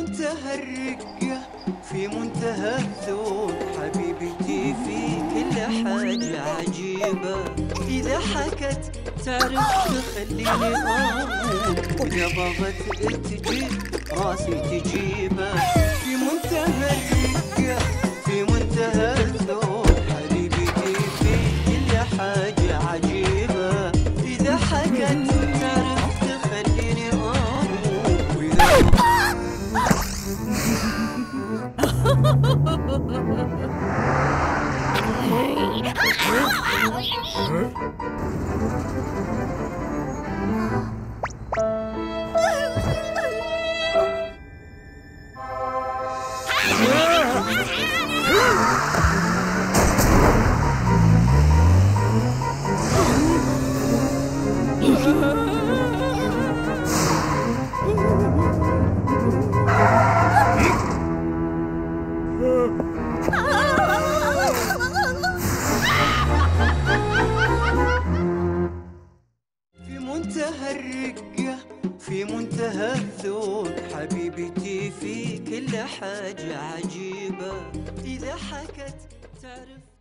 منتهى الرقة، في منتهى الذوق، حبيبتي في كل حاجة عجيبة. إذا حكت تعرف تخليني أموت، وإذا بغت تجيب راسي تجيبه. في منتهى الرقة، في منتهى الذوق، حبيبتي في كل حاجة عجيبة. إذا حكت تعرف تخليني أموت، وإذا في منتهى الرقة، في منتهى الذوق، حبيبتي في كل حاجة عجيبة. إذا حكت تعرف